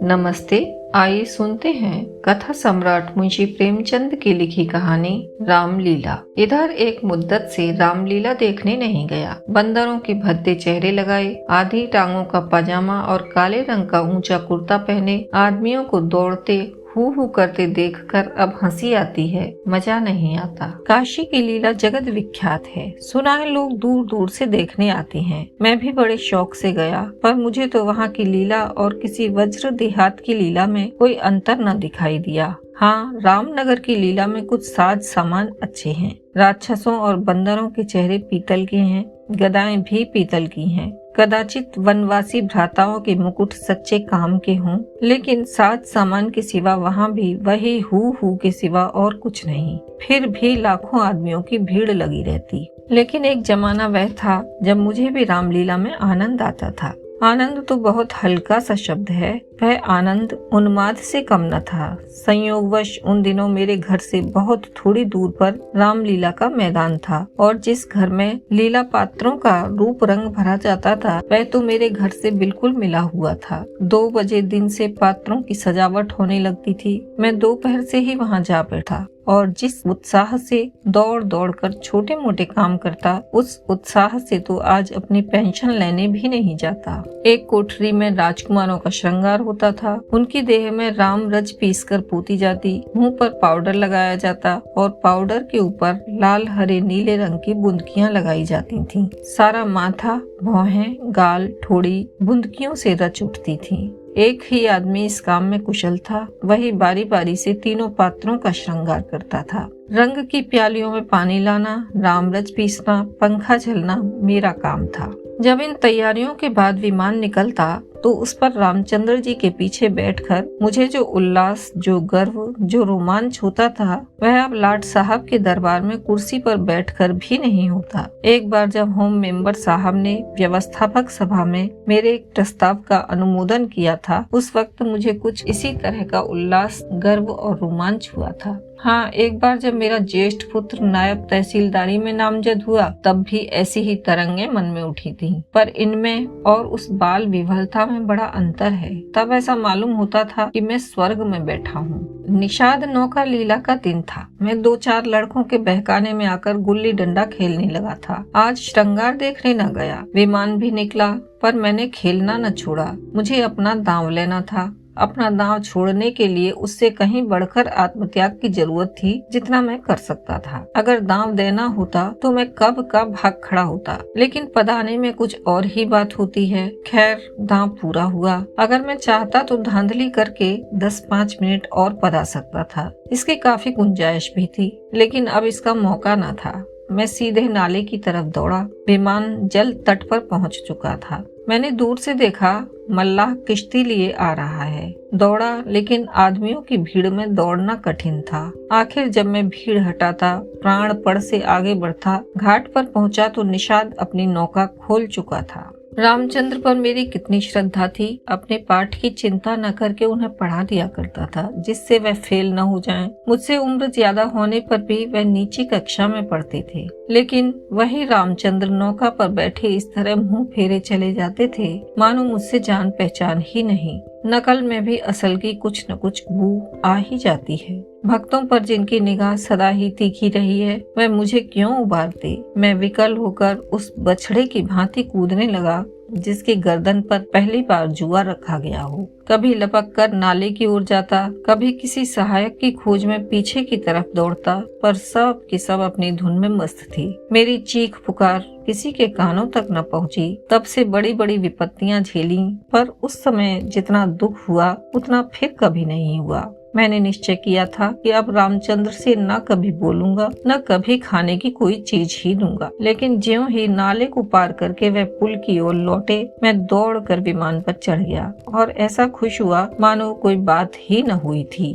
नमस्ते। आइए सुनते हैं कथा सम्राट मुंशी प्रेमचंद की लिखी कहानी रामलीला। इधर एक मुद्दत से रामलीला देखने नहीं गया। बंदरों के भद्दे चेहरे लगाए, आधी टांगों का पजामा और काले रंग का ऊंचा कुर्ता पहने आदमियों को दौड़ते हू करते देखकर अब हंसी आती है, मजा नहीं आता। काशी की लीला जगत विख्यात है, सुना है लोग दूर दूर से देखने आते हैं। मैं भी बड़े शौक से गया, पर मुझे तो वहाँ की लीला और किसी वज्र देहात की लीला में कोई अंतर न दिखाई दिया। हाँ, रामनगर की लीला में कुछ साज सामान अच्छे हैं। राक्षसों और बंदरों के चेहरे पीतल के हैं, गदाएं भी पीतल की हैं। कदाचित वनवासी भ्राताओं के मुकुट सच्चे काम के हों, लेकिन साज सामान के सिवा वहाँ भी वही हू के सिवा और कुछ नहीं। फिर भी लाखों आदमियों की भीड़ लगी रहती। लेकिन एक जमाना वह था जब मुझे भी रामलीला में आनंद आता था। आनंद तो बहुत हल्का सा शब्द है, वह आनंद उन्माद से कम न था। संयोगवश उन दिनों मेरे घर से बहुत थोड़ी दूर पर रामलीला का मैदान था, और जिस घर में लीला पात्रों का रूप रंग भरा जाता था वह तो मेरे घर से बिल्कुल मिला हुआ था। 2 बजे दिन से पात्रों की सजावट होने लगती थी। मैं दोपहर से ही वहाँ जा बैठा और जिस उत्साह से दौड़ दौड़ कर छोटे मोटे काम करता, उस उत्साह से तो आज अपनी पेंशन लेने भी नहीं जाता। एक कोठरी में राजकुमारों का श्रृंगार होता था। उनकी देह में राम रज पीस कर पोती जाती, मुंह पर पाउडर लगाया जाता और पाउडर के ऊपर लाल हरे नीले रंग की बुंदकियां लगाई जाती थीं। सारा माथा, भौहें, गाल, ठोड़ी बुंदकियों से रच उठती थीं। एक ही आदमी इस काम में कुशल था। वही बारी बारी से तीनों पात्रों का श्रृंगार करता था। रंग की प्यालियों में पानी लाना, रामरज पीसना, पंखा झलना मेरा काम था। जब इन तैयारियों के बाद विमान निकलता तो उस पर रामचंद्र जी के पीछे बैठकर मुझे जो उल्लास, जो गर्व, जो रोमांच होता था, वह अब लाट साहब के दरबार में कुर्सी पर बैठकर भी नहीं होता। एक बार जब होम मेंबर साहब ने व्यवस्थापक सभा में मेरे एक प्रस्ताव का अनुमोदन किया था, उस वक्त मुझे कुछ इसी तरह का उल्लास, गर्व और रोमांच हुआ था। हाँ, एक बार जब मेरा ज्येष्ठ पुत्र नायब तहसीलदारी में नामजद हुआ, तब भी ऐसी ही तरंगे मन में उठी थी। पर इनमें और उस बाल विवलता में बड़ा अंतर है। तब ऐसा मालूम होता था कि मैं स्वर्ग में बैठा हूँ। निषाद नौका लीला का दिन था। मैं 2-4 लड़कों के बहकाने में आकर गुल्ली डंडा खेलने लगा था। आज श्रृंगार देखने न गया। विमान भी निकला, पर मैंने खेलना न छोड़ा। मुझे अपना दांव लेना था। अपना दांव छोड़ने के लिए उससे कहीं बढ़कर आत्मत्याग की जरूरत थी, जितना मैं कर सकता था। अगर दांव देना होता तो मैं कब का भाग खड़ा होता, लेकिन पदाने में कुछ और ही बात होती है। खैर, दांव पूरा हुआ। अगर मैं चाहता तो धांधली करके 10-5 मिनट और पदा सकता था। इसकी काफी गुंजाइश भी थी, लेकिन अब इसका मौका न था। मैं सीधे नाले की तरफ दौड़ा। विमान जल तट पर पहुंच चुका था। मैंने दूर से देखा, मल्लाह किश्ती लिए आ रहा है। दौड़ा, लेकिन आदमियों की भीड़ में दौड़ना कठिन था। आखिर जब मैं भीड़ हटाता, प्राणपण से आगे बढ़ता, घाट पर पहुंचा तो निषाद अपनी नौका खोल चुका था। रामचंद्र पर मेरी कितनी श्रद्धा थी। अपने पाठ की चिंता न करके उन्हें पढ़ा दिया करता था, जिससे वह फेल न हो जाएं। मुझसे उम्र ज्यादा होने पर भी वह नीची कक्षा में पढ़ते थे, लेकिन वही रामचंद्र नौका पर बैठे इस तरह मुंह फेरे चले जाते थे, मानो मुझसे जान पहचान ही नहीं। नकल में भी असल की कुछ न कुछ बू आ ही जाती है। भक्तों पर जिनकी निगाह सदा ही तीखी रही है, वह मुझे क्यों उबारते। मैं विकल होकर उस बछड़े की भांति कूदने लगा, जिसकी गर्दन पर पहली बार जुआ रखा गया हो। कभी लपक कर नाले की ओर जाता, कभी किसी सहायक की खोज में पीछे की तरफ दौड़ता, पर सब की सब अपनी धुन में मस्त थी। मेरी चीख पुकार किसी के कानों तक न पहुंची। तब से बड़ी बड़ी विपत्तियां झेली, पर उस समय जितना दुख हुआ उतना फिर कभी नहीं हुआ। मैंने निश्चय किया था कि अब रामचंद्र से न कभी बोलूंगा, न कभी खाने की कोई चीज ही दूंगा। लेकिन ज्यों ही नाले को पार करके वह पुल की ओर लौटे, मैं दौड़कर विमान पर चढ़ गया और ऐसा खुश हुआ मानो कोई बात ही न हुई थी।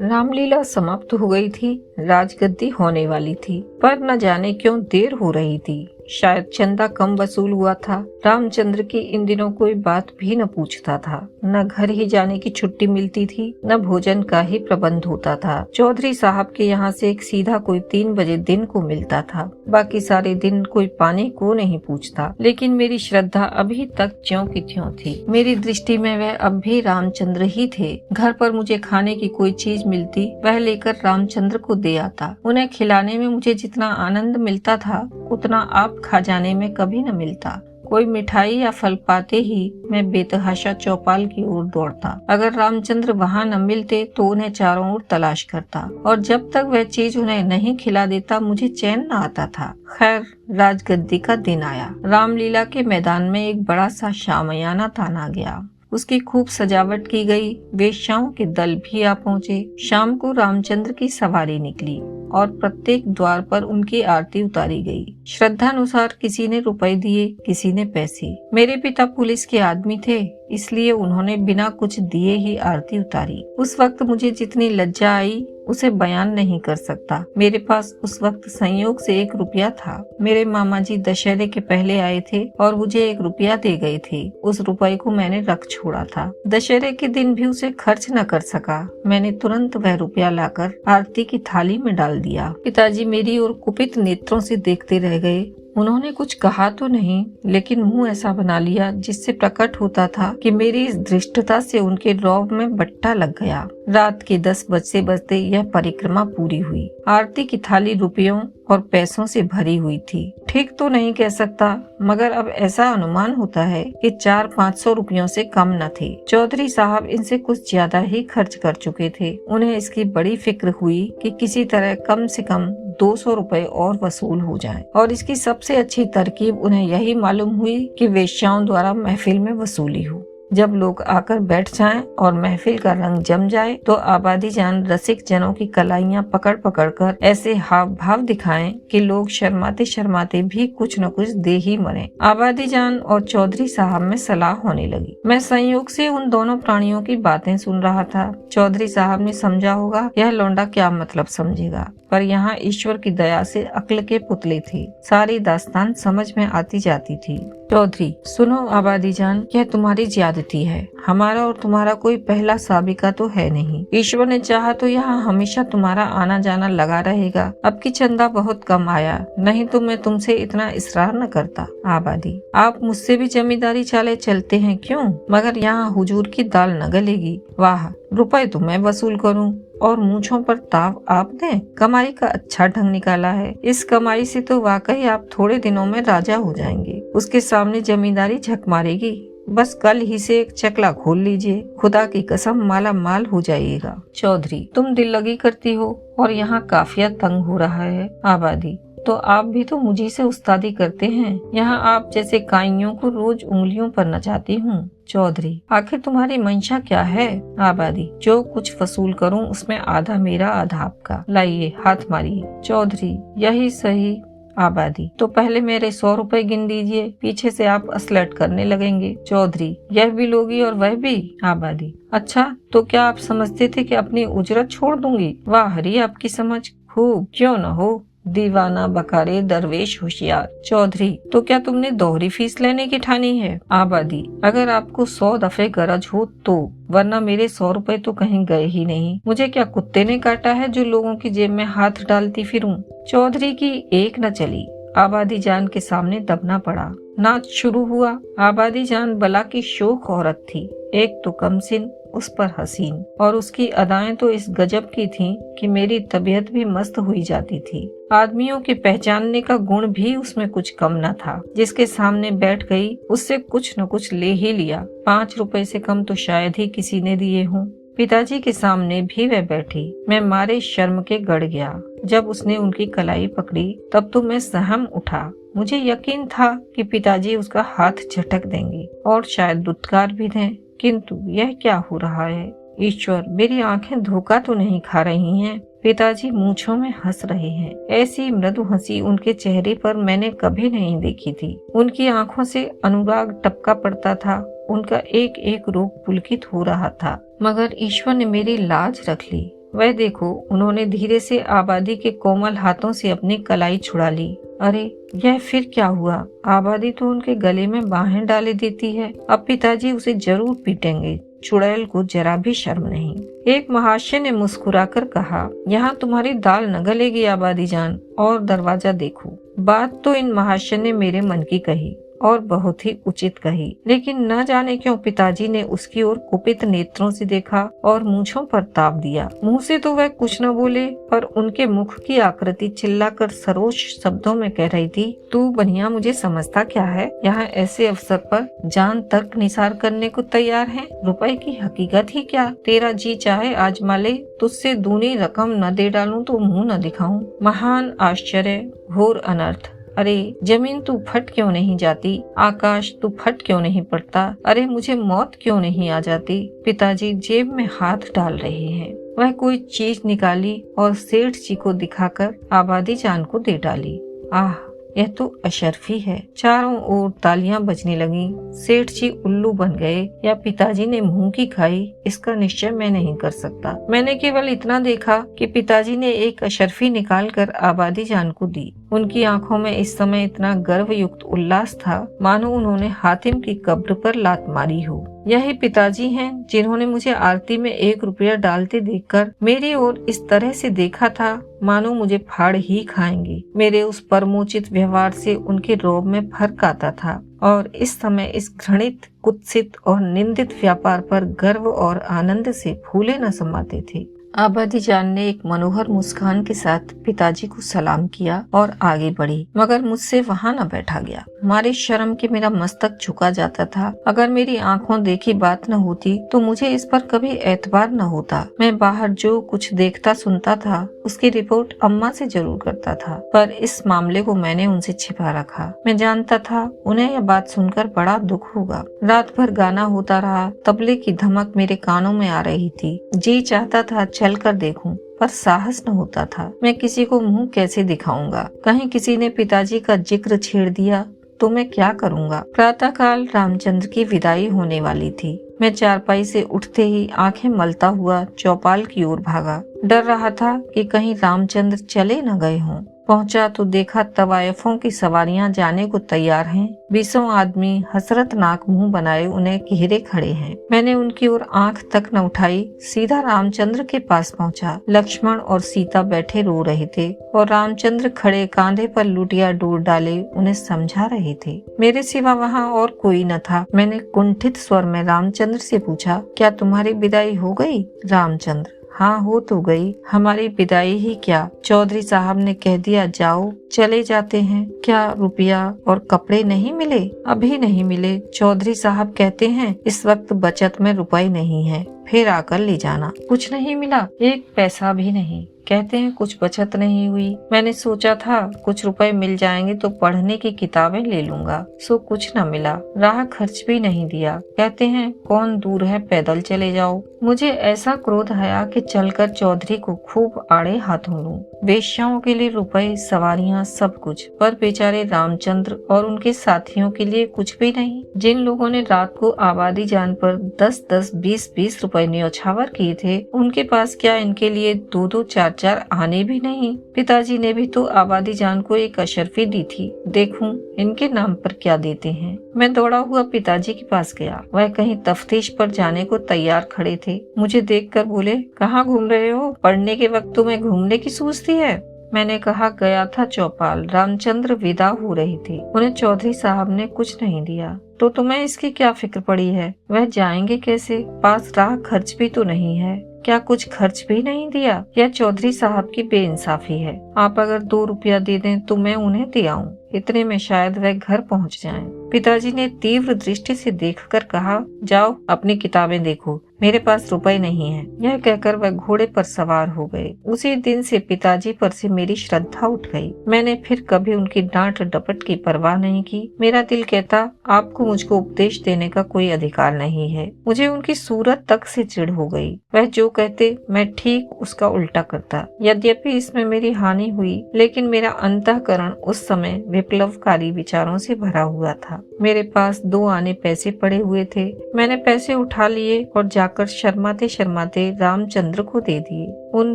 रामलीला समाप्त हो गई थी। राजगद्दी होने वाली थी, पर न जाने क्यों देर हो रही थी। शायद चंदा कम वसूल हुआ था। रामचंद्र की इन दिनों कोई बात भी न पूछता था। न घर ही जाने की छुट्टी मिलती थी, न भोजन का ही प्रबंध होता था। चौधरी साहब के यहाँ से एक सीधा कोई 3 बजे दिन को मिलता था। बाकी सारे दिन कोई पाने को नहीं पूछता। लेकिन मेरी श्रद्धा अभी तक ज्यों की त्यों थी। मेरी दृष्टि में वह अब भी रामचंद्र ही थे। घर पर मुझे खाने की कोई चीज मिलती, वह लेकर रामचंद्र को दे आता। उन्हें खिलाने में मुझे जितना आनंद मिलता था, उतना आप खा जाने में कभी न मिलता। कोई मिठाई या फल पाते ही मैं बेतहाशा चौपाल की ओर दौड़ता। अगर रामचंद्र वहाँ न मिलते तो उन्हें चारों ओर तलाश करता, और जब तक वह चीज उन्हें नहीं खिला देता मुझे चैन न आता था। खैर, राजगद्दी का दिन आया। रामलीला के मैदान में एक बड़ा सा शामियाना ताना गया। उसकी खूब सजावट की गई। वेश्याओं के दल भी आ पहुँचे। शाम को रामचंद्र की सवारी निकली और प्रत्येक द्वार पर उनकी आरती उतारी गई। श्रद्धानुसार किसी ने रुपए दिए, किसी ने पैसे। मेरे पिता पुलिस के आदमी थे, इसलिए उन्होंने बिना कुछ दिए ही आरती उतारी। उस वक्त मुझे जितनी लज्जा आई उसे बयान नहीं कर सकता। मेरे पास उस वक्त संयोग से 1 रुपया था। मेरे मामा जी दशहरे के पहले आए थे और मुझे 1 रुपया दे गए थे। उस रुपए को मैंने रख छोड़ा था। दशहरे के दिन भी उसे खर्च न कर सका। मैंने तुरंत वह रुपया लाकर आरती की थाली में डाल दिया। पिताजी मेरी ओर कुपित नेत्रों से देखते रह गए। उन्होंने कुछ कहा तो नहीं, लेकिन मुंह ऐसा बना लिया जिससे प्रकट होता था कि मेरी इस धृष्टता से उनके रौब में बट्टा लग गया। रात के 10 बजते बजते यह परिक्रमा पूरी हुई। आरती की थाली रुपयों और पैसों से भरी हुई थी। ठीक तो नहीं कह सकता, मगर अब ऐसा अनुमान होता है कि 400-500 रुपयों से कम न थे। चौधरी साहब इनसे कुछ ज्यादा ही खर्च कर चुके थे। उन्हें इसकी बड़ी फिक्र हुई कि किसी तरह कम से कम 200 रुपए और वसूल हो जाएं। और इसकी सबसे अच्छी तरकीब उन्हें यही मालूम हुई कि वेश्याओं द्वारा महफिल में वसूली हो। जब लोग आकर बैठ जाएं और महफिल का रंग जम जाए तो आबादी जान रसिक जनों की कलाइयां पकड़ पकड़ कर ऐसे हाव भाव दिखाएं कि लोग शर्माते शर्माते भी कुछ न कुछ दे ही मरे। आबादी जान और चौधरी साहब में सलाह होने लगी। मैं संयोग से उन दोनों प्राणियों की बातें सुन रहा था। चौधरी साहब ने समझा होगा यह लौंडा क्या मतलब समझेगा, पर यहाँ ईश्वर की दया से अक्ल के पुतले थे। सारी दास्तान समझ में आती जाती थी। चौधरी, सुनो आबादी जान, यह तुम्हारी ज्यादती है। हमारा और तुम्हारा कोई पहला साबिका तो है नहीं। ईश्वर ने चाहा तो यहाँ हमेशा तुम्हारा आना जाना लगा रहेगा। अब की चंदा बहुत कम आया, नहीं तो मैं तुमसे इतना इसरार न करता। आबादी, आप मुझसे भी जमींदारी चाले चलते हैं क्यों? मगर यहाँ हुजूर की दाल न गलेगी। वाह, रुपए तो मैं वसूल करूं और मूंछों पर ताव आप दें। कमाई का अच्छा ढंग निकाला है। इस कमाई से तो वाकई आप थोड़े दिनों में राजा हो जाएंगे। उसके सामने जमींदारी झक मारेगी। बस कल ही से एक चकला खोल लीजिए, खुदा की कसम माला माल हो जाइएगा। चौधरी, तुम दिल लगी करती हो और यहाँ काफिया तंग हो रहा है। आबादी, तो आप भी तो मुझी से उस्तादी करते हैं। यहाँ आप जैसे काइयों को रोज उंगलियों पर नचाती हूँ। चौधरी, आखिर तुम्हारी मंशा क्या है? आबादी, जो कुछ वसूल करूँ उसमें आधा मेरा आधा आपका। लाइए हाथ मारिए। चौधरी, यही सही। आबादी, तो पहले मेरे 100 रुपए गिन दीजिए, पीछे से आप असलट करने लगेंगे। चौधरी, यह भी लोगी और वह भी? आबादी, अच्छा, तो क्या आप समझते थे कि अपनी उजरत छोड़ दूंगी? वाह हरी आपकी समझ, खूब, क्यों न हो। दीवाना बकारे दरवेश होशियार। चौधरी, तो क्या तुमने दोहरी फीस लेने की ठानी है? आबादी, अगर आपको 100 दफे गरज हो तो, वरना मेरे 100 रुपए तो कहीं गए ही नहीं। मुझे क्या कुत्ते ने काटा है जो लोगों की जेब में हाथ डालती फिरूं? चौधरी की एक न चली। आबादी जान के सामने दबना पड़ा। नाच शुरू हुआ। आबादी जान बला की शोख औरत थी। एक तो कमसिन, उस पर हसीन, और उसकी अदाएं तो इस गजब की थीं कि मेरी तबीयत भी मस्त हुई जाती थी। आदमियों के पहचानने का गुण भी उसमें कुछ कम न था। जिसके सामने बैठ गई उससे कुछ न कुछ ले ही लिया। 5 रुपए से कम तो शायद ही किसी ने दिए हों। पिताजी के सामने भी वह बैठी। मैं मारे शर्म के गड़ गया। जब उसने उनकी कलाई पकड़ी तब तो मैं सहम उठा। मुझे यकीन था कि पिताजी उसका हाथ झटक देंगे और शायद दुत्कार भी दें, किंतु यह क्या हो रहा है? ईश्वर, मेरी आंखें धोखा तो नहीं खा रही हैं? पिताजी मूंछों में हंस रहे हैं। ऐसी मृदु हंसी उनके चेहरे पर मैंने कभी नहीं देखी थी। उनकी आंखों से अनुराग टपका पड़ता था। उनका एक एक रूप पुलकित हो रहा था। मगर ईश्वर ने मेरी लाज रख ली। वह देखो, उन्होंने धीरे से आबादी के कोमल हाथों से अपनी कलाई छुड़ा ली। अरे यह फिर क्या हुआ? आबादी तो उनके गले में बाहें डाले देती है। अब पिताजी उसे जरूर पीटेंगे। चुड़ैल को जरा भी शर्म नहीं। एक महाशय ने मुस्कुराकर कहा, यहाँ तुम्हारी दाल न गलेगी आबादी जान, और दरवाजा देखो। बात तो इन महाशय ने मेरे मन की कही और बहुत ही उचित कही, लेकिन न जाने क्यों पिताजी ने उसकी ओर कुपित नेत्रों से देखा और मूंछों पर ताप दिया। मुंह से तो वह कुछ न बोले, पर उनके मुख की आकृति चिल्लाकर सरोष शब्दों में कह रही थी, तू बनिया मुझे समझता क्या है? यहाँ ऐसे अवसर पर जान तर्क निसार करने को तैयार है। रुपए की हकीकत ही क्या? तेरा जी चाहे आजमा ले, तुझसे दूनी रकम न दे डालूं तो मुंह न दिखाऊं। महान आश्चर्य, घोर अनर्थ। अरे जमीन तू फट क्यों नहीं जाती? आकाश तू फट क्यों नहीं पड़ता? अरे मुझे मौत क्यों नहीं आ जाती? पिताजी जेब में हाथ डाल रहे हैं। वह कोई चीज निकाली और सेठ जी को दिखाकर आबादी जान को दे डाली। आह, यह तो अशर्फी है। चारों ओर तालियां बजने लगीं। सेठ जी उल्लू बन गए या पिताजी ने मुंह की खाई, इसका निश्चय मैं नहीं कर सकता। मैंने केवल इतना देखा कि पिताजी ने एक अशर्फी निकालकर आबादी जान को दी। उनकी आंखों में इस समय इतना गर्व युक्त उल्लास था मानो उन्होंने हातिम की कब्र पर लात मारी हो। यही पिताजी हैं जिन्होंने मुझे आरती में 1 रुपया डालते देखकर मेरी ओर इस तरह से देखा था मानो मुझे फाड़ ही खाएंगे। मेरे उस परमोचित व्यवहार से उनके रोब में फर्क आता था और इस समय इस घृणित, कुत्सित और निंदित व्यापार पर गर्व और आनंद से फूले न समाते थे। आबादी जान ने एक मनोहर मुस्कान के साथ पिताजी को सलाम किया और आगे बढ़ी, मगर मुझसे वहाँ न बैठा गया। हमारे शर्म के मेरा मस्तक झुका जाता था। अगर मेरी आंखों देखी बात न होती तो मुझे इस पर कभी एतबार न होता। मैं बाहर जो कुछ देखता सुनता था उसकी रिपोर्ट अम्मा से जरूर करता था, पर इस मामले को मैंने उनसे छिपा रखा। मैं जानता था उन्हें यह बात सुनकर बड़ा दुख होगा। रात भर गाना होता रहा। तबले की धमक मेरे कानों में आ रही थी। जी चाहता था चल कर देखूं, पर साहस न होता था। मैं किसी को मुंह कैसे दिखाऊंगा? कहीं किसी ने पिताजी का जिक्र छेड़ दिया तो मैं क्या करूंगा? प्रातःकाल रामचंद्र की विदाई होने वाली थी। मैं चारपाई से उठते ही आंखें मलता हुआ चौपाल की ओर भागा। डर रहा था कि कहीं रामचंद्र चले न गए हों। पहुंचा तो देखा तवायफों की सवारियां जाने को तैयार हैं। 20 आदमी हसरतनाक मुंह बनाए उन्हें घेरे खड़े हैं। मैंने उनकी ओर आंख तक न उठाई, सीधा रामचंद्र के पास पहुंचा। लक्ष्मण और सीता बैठे रो रहे थे और रामचंद्र खड़े कांधे पर लुटिया डोर डाले उन्हें समझा रहे थे। मेरे सिवा वहाँ और कोई न था। मैंने कुंठित स्वर में रामचंद्र से पूछा, क्या तुम्हारी विदाई हो गई? रामचंद्र, हाँ हो तो गई। हमारी विदाई ही क्या, चौधरी साहब ने कह दिया जाओ, चले जाते हैं। क्या रुपया और कपड़े नहीं मिले? अभी नहीं मिले। चौधरी साहब कहते हैं इस वक्त बचत में रुपए नहीं है, फिर आकर ले जाना। कुछ नहीं मिला? 1 पैसा भी नहीं। कहते हैं कुछ बचत नहीं हुई। मैंने सोचा था कुछ रुपए मिल जाएंगे तो पढ़ने की किताबें ले लूंगा, सो कुछ न मिला। राह खर्च भी नहीं दिया। कहते हैं कौन दूर है, पैदल चले जाओ। मुझे ऐसा क्रोध आया कि चलकर चौधरी को खूब आड़े हाथों लूं। वेश्याओं के लिए रुपए, सवारियां, सब कुछ, पर बेचारे रामचंद्र और उनके साथियों के लिए कुछ भी नहीं। जिन लोगों ने रात को आबादी जान पर 10-10, 20-20 रुपए न्यौछावर किए थे, उनके पास क्या इनके लिए 2-2, 4-4 आने भी नहीं? पिताजी ने भी तो आबादी जान को एक अशर्फी दी थी। देखूं इनके नाम पर क्या देते हैं। मैं दौड़ा हुआ पिताजी के पास गया। वह कहीं तफ्तीश पर जाने को तैयार खड़े थे। मुझे देखकर बोले, कहाँ घूम रहे हो? पढ़ने के वक्त तुम्हें घूमने की सूझती है? मैंने कहा, गया था चौपाल। रामचंद्र विदा हो रही थी। उन्हें चौधरी साहब ने कुछ नहीं दिया। तो तुम्हें इसकी क्या फिक्र पड़ी है? वह जाएंगे कैसे? पास राह खर्च भी तो नहीं है। क्या कुछ खर्च भी नहीं दिया? यह चौधरी साहब की बेइंसाफी है। आप अगर 2 रुपया दे दें तो मैं उन्हें दे आऊं। इतने में शायद वह घर पहुंच जाएं। पिताजी ने तीव्र दृष्टि से देखकर कहा, जाओ अपनी किताबें देखो, मेरे पास रुपए नहीं है। यह कहकर वह घोड़े पर सवार हो गए। उसी दिन से पिताजी पर से मेरी श्रद्धा उठ गई। मैंने फिर कभी उनकी डांट डपट की परवाह नहीं की। मेरा दिल कहता, आपको मुझको उपदेश देने का कोई अधिकार नहीं है। मुझे उनकी सूरत तक से चिढ़ हो गई। वह जो कहते मैं ठीक उसका उल्टा करता। यद्यपि इसमें मेरी हानि हुई, लेकिन मेरा अंतःकरण उस समय विप्लवकारी विचारों से भरा हुआ था। था। मेरे पास 2 आने पैसे पड़े हुए थे। मैंने पैसे उठा लिए और जाकर शर्माते शर्माते रामचंद्र को दे दिए। उन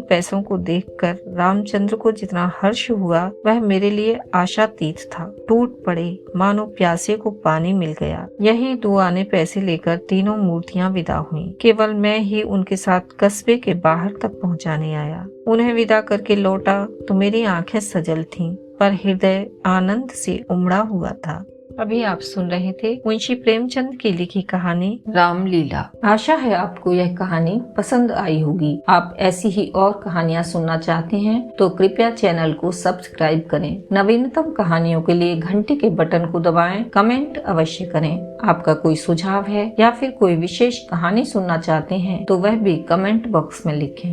पैसों को देखकर रामचंद्र को जितना हर्ष हुआ वह मेरे लिए आशातीत था। टूट पड़े मानो प्यासे को पानी मिल गया। यही 2 आने पैसे लेकर तीनों मूर्तियां विदा हुईं। केवल मैं ही उनके साथ कस्बे के बाहर तक पहुंचाने आया। उन्हें विदा करके लौटा तो मेरी आंखें सजल थीं, पर हृदय आनंद से उमड़ा हुआ था। अभी आप सुन रहे थे मुंशी प्रेमचंद की लिखी कहानी रामलीला। आशा है आपको यह कहानी पसंद आई होगी। आप ऐसी ही और कहानियाँ सुनना चाहते हैं तो कृपया चैनल को सब्सक्राइब करें। नवीनतम कहानियों के लिए घंटी के बटन को दबाएं। कमेंट अवश्य करें। आपका कोई सुझाव है या फिर कोई विशेष कहानी सुनना चाहते हैं तो वह भी कमेंट बॉक्स में लिखें।